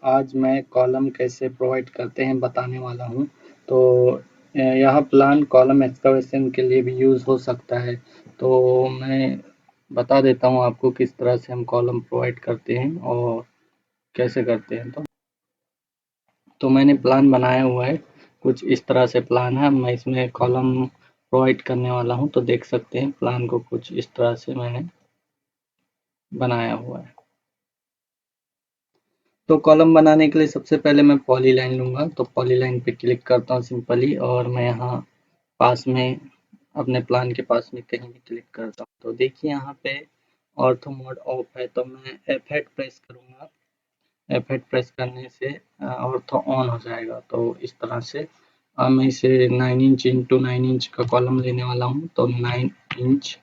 आज मैं कॉलम कैसे प्रोवाइड करते हैं बताने वाला हूँ। तो यह प्लान कॉलम एक्सकवेशन के लिए भी यूज़ हो सकता है। तो मैं बता देता हूँ आपको किस तरह से हम कॉलम प्रोवाइड करते हैं और कैसे करते हैं। तो मैंने प्लान बनाया हुआ है, कुछ इस तरह से प्लान है। मैं इसमें कॉलम प्रोवाइड करने वाला हूँ, तो देख सकते हैं प्लान को कुछ इस तरह से मैंने बनाया हुआ है। तो कॉलम बनाने के लिए सबसे पहले मैं पॉलीलाइन लूँगा, तो पॉलीलाइन पे क्लिक करता हूँ सिंपली, और मैं यहाँ पास में अपने प्लान के पास में कहीं भी क्लिक करता हूँ। तो देखिए यहाँ पे ऑर्थो मोड ऑफ है, तो मैं F8 प्रेस करूँगा। F8 प्रेस करने से ऑर्थो ऑन हो जाएगा। तो इस तरह से मैं इसे 9 इंच इंटू 9 इंच का कॉलम लेने वाला हूँ, तो 9 इंच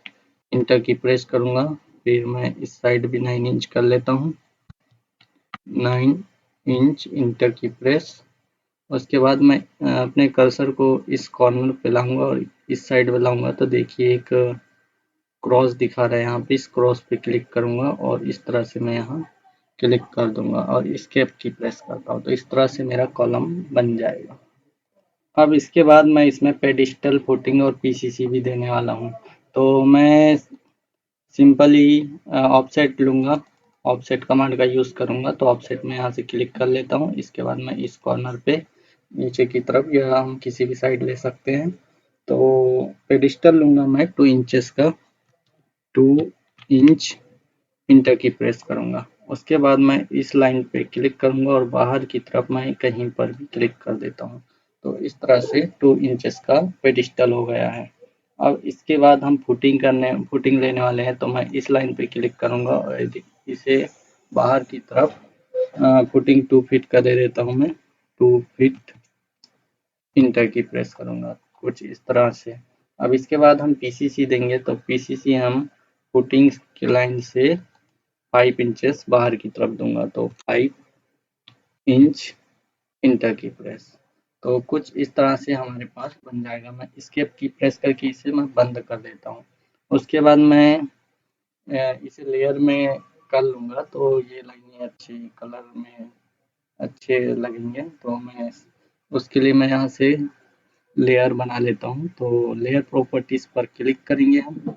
इंटर की प्रेस करूँगा। फिर मैं इस साइड भी 9 इंच कर लेता हूँ, 9 इंच इंटर की प्रेस। उसके बाद मैं अपने कर्सर को इस कॉर्नर पे लाऊंगा और इस साइड पे लाऊंगा, तो देखिए एक क्रॉस दिखा रहा है। यहाँ पे इस क्रॉस पे क्लिक करूंगा और इस तरह से मैं यहाँ क्लिक कर दूंगा और एस्केप की प्रेस करता हूँ, तो इस तरह से मेरा कॉलम बन जाएगा। अब इसके बाद मैं इसमें पेडिस्टल फुटिंग और पीसीसी भी देने वाला हूँ। तो मैं सिंपली ऑफसेट लूँगा, ऑफसेट कमांड का यूज़ करूँगा। तो ऑफसेट में यहाँ से क्लिक कर लेता हूँ। इसके बाद मैं इस कॉर्नर पे नीचे की तरफ, या हम किसी भी साइड ले सकते हैं। तो पेडिस्टल लूँगा मैं 2 इंचेस का, 2 इंच इंटर की प्रेस करूँगा। उसके बाद मैं इस लाइन पे क्लिक करूँगा और बाहर की तरफ मैं कहीं पर भी क्लिक कर देता हूँ। तो इस तरह से 2 इंचेस का पेडिस्टल हो गया है। अब इसके बाद हम फुटिंग लेने वाले हैं, तो मैं इस लाइन पे क्लिक करूँगा और इसे बाहर की तरफ फुटिंग 2 फीट का दे देता हूँ मैं, 2 फीट इंटर की प्रेस करूँगा, कुछ इस तरह से। अब इसके बाद हम पीसीसी देंगे, तो पीसीसी हम फुटिंग की लाइन से 5 इंचेस बाहर की तरफ दूंगा, तो 5 इंच इंटर की प्रेस। तो कुछ इस तरह से हमारे पास बन जाएगा। मैं एस्केप की प्रेस करके इसे मैं बंद कर देता हूँ। उसके बाद मैं इसे लेयर में कर लूँगा, तो ये लाइनें अच्छी कलर में अच्छे लगेंगे। तो मैं उसके लिए मैं यहाँ से लेयर बना लेता हूँ। तो लेयर प्रॉपर्टीज पर क्लिक करेंगे हम।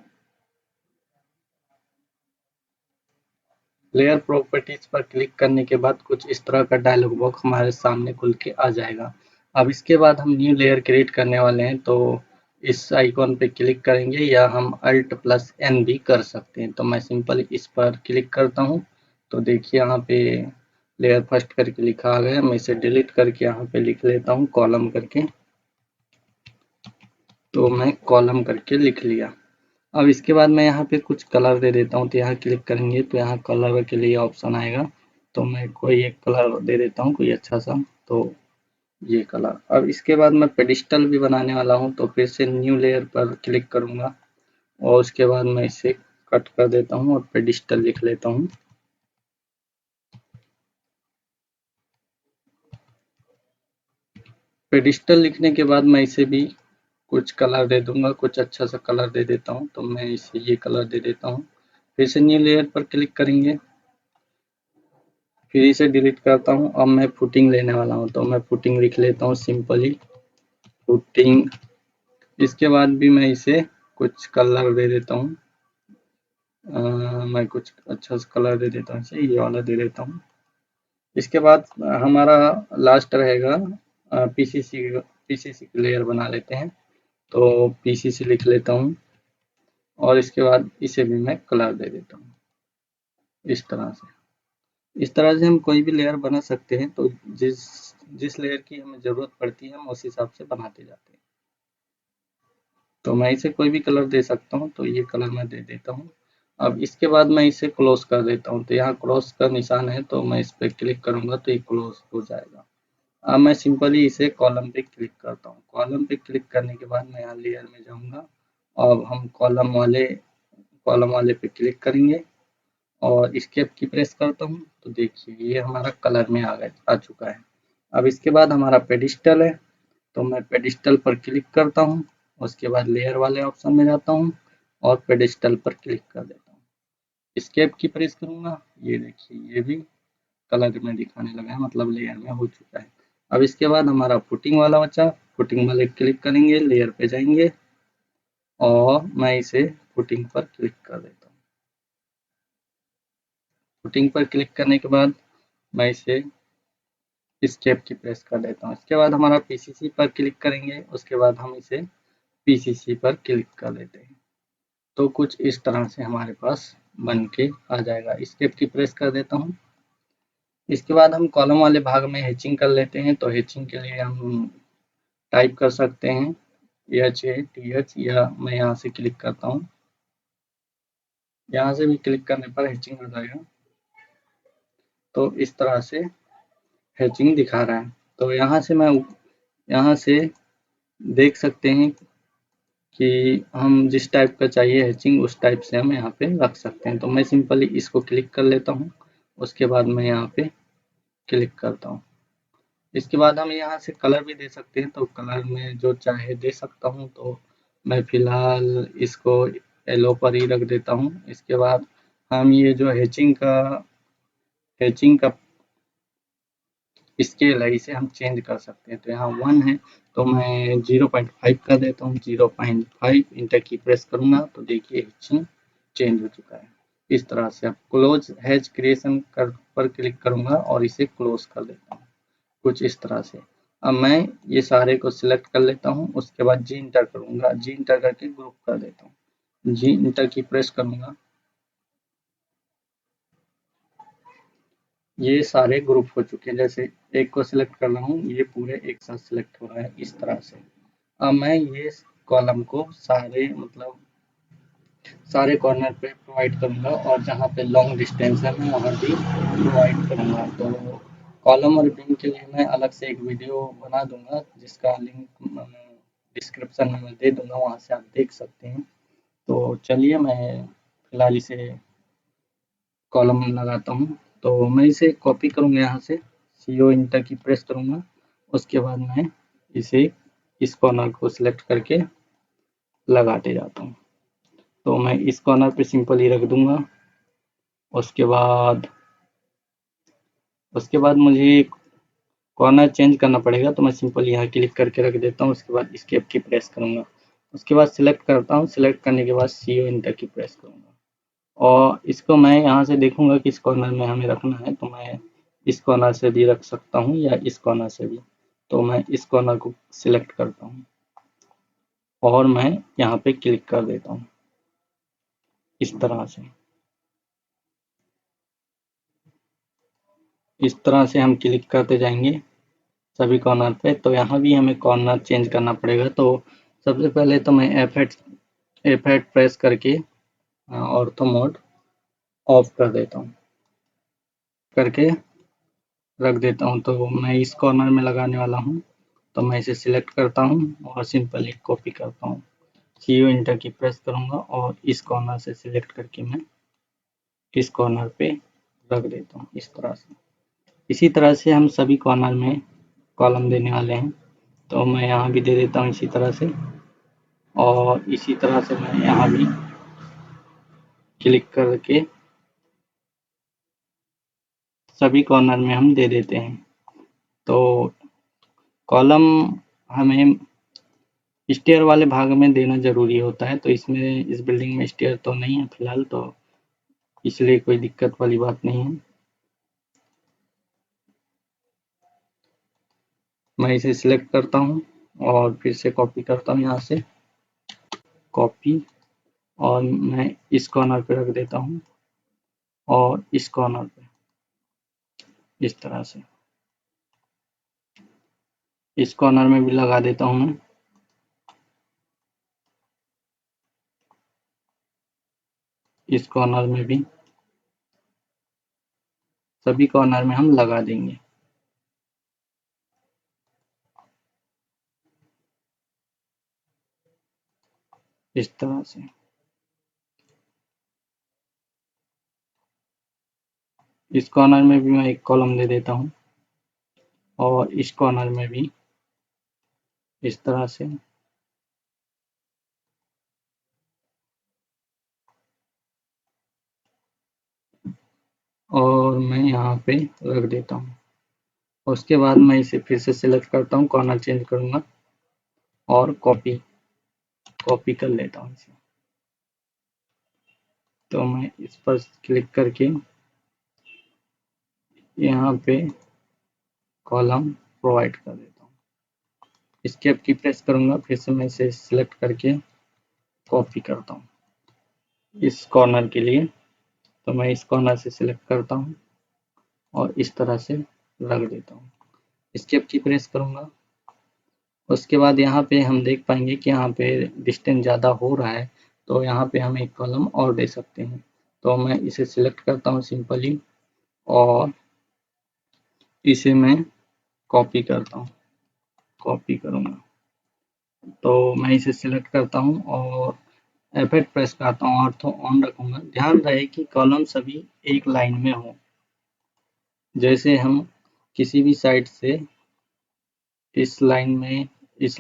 लेयर प्रॉपर्टीज पर क्लिक करने के बाद कुछ इस तरह का डायलॉग बॉक्स हमारे सामने खुल के आ जाएगा। अब इसके बाद हम न्यू लेयर क्रिएट करने वाले हैं, तो इस आइकॉन पे क्लिक करेंगे, या हम अल्ट प्लस एन भी कर सकते हैं। तो मैं सिंपल इस पर क्लिक करता हूँ। तो देखिए यहाँ पे लेयर फर्स्ट करके लिखा आ गया। मैं इसे डिलीट करके यहाँ पे लिख लेता हूँ कॉलम करके। तो मैं कॉलम करके लिख लिया। अब इसके बाद मैं यहाँ पे कुछ कलर दे देता हूँ। तो यहाँ क्लिक करेंगे तो यहाँ कलर के लिए ऑप्शन आएगा। तो मैं कोई एक कलर दे देता हूँ, कोई अच्छा सा, तो ये कलर। अब इसके बाद मैं पेडिस्टल भी बनाने वाला हूँ, तो फिर से न्यू लेयर पर क्लिक करूँगा और उसके बाद मैं इसे कट कर देता हूँ और पेडिस्टल लिख लेता हूँ। पेडिस्टल लिखने के बाद मैं इसे भी कुछ कलर दे दूंगा, कुछ अच्छा सा कलर दे देता हूँ। तो मैं इसे ये कलर दे देता हूँ। फिर से न्यू लेयर पर क्लिक करेंगे, फिर इसे डिलीट करता हूँ। अब मैं फुटिंग लेने वाला हूँ, तो मैं फुटिंग लिख लेता हूँ सिंपली फुटिंग। इसके बाद भी मैं इसे कुछ कलर दे देता हूँ। मैं कुछ अच्छा सा कलर दे देता हूँ, इसे ये वाला दे देता हूँ। इसके बाद हमारा लास्ट रहेगा पीसीसी। पीसीसी की लेयर बना लेते हैं, तो पीसीसी लिख लेता हूँ और इसके बाद इसे भी मैं कलर दे देता हूँ इस तरह से। इस तरह से हम कोई भी लेयर बना सकते हैं। तो जिस जिस लेयर की हमें ज़रूरत पड़ती है हम उस हिसाब से बनाते जाते हैं। तो मैं इसे कोई भी कलर दे सकता हूँ, तो ये कलर मैं दे देता हूँ। अब इसके बाद मैं इसे क्लोज कर देता हूँ। तो यहाँ क्रॉस का निशान है, तो मैं इस पर क्लिक करूँगा तो ये क्लोज हो जाएगा। अब मैं सिंपली इसे कॉलम पे क्लिक करता हूँ। कॉलम पे क्लिक करने के बाद मैं यहाँ लेयर में जाऊँगा। अब हम कॉलम वाले पे क्लिक करेंगे और एस्केप की प्रेस करता हूँ। तो देखिए ये हमारा कलर में आ चुका है। अब इसके बाद हमारा पेडिस्टल है, तो मैं पेडिस्टल पर क्लिक करता हूँ। उसके बाद लेयर वाले ऑप्शन में जाता हूँ और पेडिस्टल पर क्लिक कर देता हूँ। एस्केप की प्रेस करूँगा, ये देखिए ये भी कलर में दिखाने लगा है, मतलब लेयर में हो चुका है। अब इसके बाद हमारा फुटिंग वाला बचा, फुटिंग वाले क्लिक करेंगे, लेयर पे जाएंगे और मैं इसे फुटिंग पर क्लिक कर देता हूँ। फुटिंग पर क्लिक करने के बाद मैं इसे एस्केप की प्रेस कर देता हूँ। इसके बाद हमारा पीसीसी पर क्लिक करेंगे, उसके बाद हम इसे पीसीसी पर क्लिक कर देते हैं। तो कुछ इस तरह से हमारे पास बन के आ जाएगा। एस्केप की प्रेस कर देता हूँ। इसके बाद हम कॉलम वाले भाग में हैचिंग कर लेते हैं। तो हैचिंग के लिए हम टाइप कर सकते हैं HATH, या मैं यहाँ से क्लिक करता हूँ। यहाँ से भी क्लिक करने पर हैचिंग हो जाएगा। तो इस तरह से हैचिंग दिखा रहा है। तो यहाँ से देख सकते हैं कि हम जिस टाइप का चाहिए हैचिंग उस टाइप से हम यहाँ पे रख सकते हैं। तो मैं सिंपली इसको क्लिक कर लेता हूँ, उसके बाद मैं यहाँ पे क्लिक करता हूँ। इसके बाद हम यहाँ से कलर भी दे सकते हैं। तो कलर में जो चाहे दे सकता हूँ। तो मैं फिलहाल इसको येलो पर ही रख देता हूँ। इसके बाद हम ये जो हैचिंग का स्केल है इसे हम चेंज कर सकते हैं। तो यहाँ 1 है तो मैं 0.5 कर देता हूँ। 0.5 इंटर की प्रेस करूंगा तो देखिए हैचिंग चेंज हो चुका है। इस तरह से अब क्लोज हैच क्रिएशन पर क्लिक करूंगा और इसे क्लोज कर देता हूँ, कुछ इस तरह से। अब मैं ये सारे को सिलेक्ट कर लेता हूँ, उसके बाद जी इंटर करूंगा, जी इंटर करके ग्रुप कर देता हूँ। जी इंटर की प्रेस करूंगा, ये सारे ग्रुप हो चुके हैं। जैसे एक को सिलेक्ट कर रहा हूँ, ये पूरे एक साथ सिलेक्ट हो रहा है इस तरह से। अब मैं ये कॉलम को सारे कॉर्नर पे प्रोवाइड करूंगा और जहाँ पे लॉन्ग डिस्टेंस है मैं वहाँ भी प्रोवाइड करूंगा। तो कॉलम और बीम के लिए मैं अलग से एक वीडियो बना दूंगा जिसका लिंक डिस्क्रिप्शन में मैं दे दूंगा, वहाँ से आप देख सकते हैं। तो चलिए मैं फिलहाल इसे कॉलम लगाता हूँ। तो मैं इसे कॉपी करूँगा, यहाँ से CO इंटर की प्रेस करूँगा, उसके बाद मैं इसे इस कॉर्नर को सिलेक्ट करके लगाते जाता हूँ। तो मैं इस कॉर्नर पे सिंपली रख दूंगा। उसके बाद मुझे कॉर्नर चेंज करना पड़ेगा। तो मैं सिंपल यहाँ क्लिक करके रख देता हूँ, उसके बाद एस्केप की प्रेस करूँगा। उसके बाद सिलेक्ट करता हूँ, सिलेक्ट करने के बाद CO इंटर की प्रेस करूँगा और इसको मैं यहाँ से देखूंगा किस कॉर्नर में हमें रखना है। तो मैं इस कॉर्नर से भी रख सकता हूँ या इस कॉर्नर से भी। तो मैं इस कॉर्नर को सिलेक्ट करता हूँ और मैं यहाँ पे क्लिक कर देता हूँ इस तरह से। इस तरह से हम क्लिक करते जाएंगे सभी कॉर्नर पे। तो यहाँ भी हमें कॉर्नर चेंज करना पड़ेगा। तो सबसे पहले तो मैं F8 प्रेस करके ऑर्थो मोड ऑफ कर देता हूँ, करके रख देता हूँ। तो मैं इस कॉर्नर में लगाने वाला हूँ। तो मैं इसे सिलेक्ट करता हूँ और सिंपली कॉपी करता हूँ। CO इंटर की प्रेस करूँगा और इस कॉर्नर से सिलेक्ट करके मैं इस कॉर्नर पे रख देता हूँ इस तरह से। इसी तरह से हम सभी कॉर्नर में कॉलम देने वाले हैं। तो मैं यहाँ भी दे देता हूँ इसी तरह से और इसी तरह से मैं यहाँ भी क्लिक करके सभी कॉर्नर में हम दे देते हैं। तो कॉलम हमें स्टेयर वाले भाग में देना ज़रूरी होता है। तो इसमें इस बिल्डिंग में स्टेयर तो नहीं है फिलहाल, तो इसलिए कोई दिक्कत वाली बात नहीं है। मैं इसे सिलेक्ट करता हूँ और फिर से कॉपी करता हूँ, यहाँ से कॉपी, और मैं इस कॉर्नर पे रख देता हूँ और इस कॉर्नर पे इस तरह से इस कॉर्नर में भी लगा देता हूँ मैं। इस कॉर्नर में भी सभी कॉर्नर में हम लगा देंगे इस तरह से। इस कॉर्नर में भी मैं एक कॉलम दे देता हूँ और इस कॉर्नर में भी इस तरह से। और मैं यहाँ पे रख देता हूँ। उसके बाद मैं इसे फिर से सिलेक्ट करता हूँ, कॉर्नर चेंज करूँगा और कॉपी कॉपी कर लेता हूँ इसे। तो मैं इस पर क्लिक करके यहाँ पे कॉलम प्रोवाइड कर देता हूँ। एस्केप की प्रेस करूँगा, फिर से मैं इसे सिलेक्ट करके कॉपी करता हूँ इस कॉर्नर के लिए। तो मैं इस कॉर्नर से सिलेक्ट करता हूँ और इस तरह से रख देता हूँ। एस्केप की प्रेस करूँगा। उसके बाद यहाँ पे हम देख पाएंगे कि यहाँ पे डिस्टेंस ज़्यादा हो रहा है, तो यहाँ पे हम एक कॉलम और दे सकते हैं। तो मैं इसे सिलेक्ट करता हूँ सिंपली और इसे मैं कॉपी करता हूँ, कॉपी करूँगा। तो मैं इसे सिलेक्ट करता हूँ और F8 प्रेस करता हूँ, ऑर्थो ऑन रखूँगा। ध्यान रहे कि कॉलम सभी एक लाइन में हो। जैसे हम किसी भी साइड से इस लाइन में, इस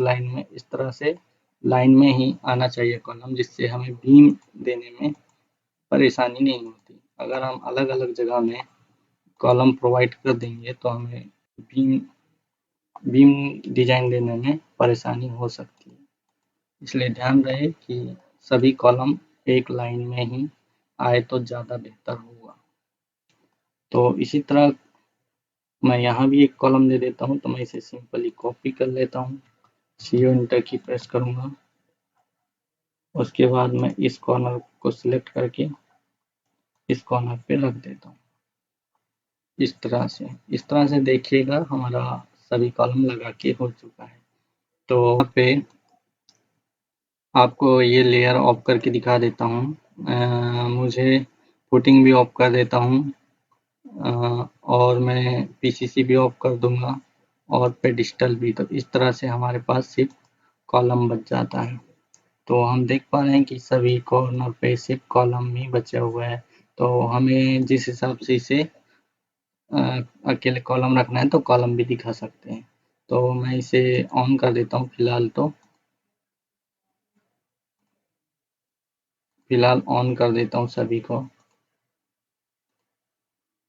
तरह से लाइन में ही आना चाहिए कॉलम, जिससे हमें बीम देने में परेशानी नहीं होती। अगर हम अलग-अलग जगह में कॉलम प्रोवाइड कर देंगे तो हमें बीम बीम डिज़ाइन देने में परेशानी हो सकती है। इसलिए ध्यान रहे कि सभी कॉलम एक लाइन में ही आए तो ज़्यादा बेहतर होगा। तो इसी तरह मैं यहाँ भी एक कॉलम दे देता हूँ, तो मैं इसे सिंपली कॉपी कर लेता हूँ, CO एंटर की प्रेस करूँगा। उसके बाद मैं इस कॉर्नर को सिलेक्ट करके इस कॉर्नर पे रख देता हूँ इस तरह से देखिएगा हमारा सभी कॉलम लगा के हो चुका है। तो यहाँ पे आपको ये लेयर ऑफ करके दिखा देता हूँ। मुझे फुटिंग भी ऑफ कर देता हूँ और मैं PCC भी ऑफ कर दूंगा और पेडिस्टल भी। तो इस तरह से हमारे पास सिर्फ कॉलम बच जाता है। तो हम देख पा रहे हैं कि सभी कॉर्नर पे सिर्फ कॉलम ही बचा हुआ है। तो हमें जिस हिसाब से इसे अकेले कॉलम रखना है तो कॉलम भी दिखा सकते हैं। तो मैं इसे ऑन कर देता हूँ फिलहाल, तो फिलहाल ऑन कर देता हूँ सभी को।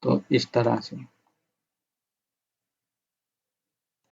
तो इस तरह से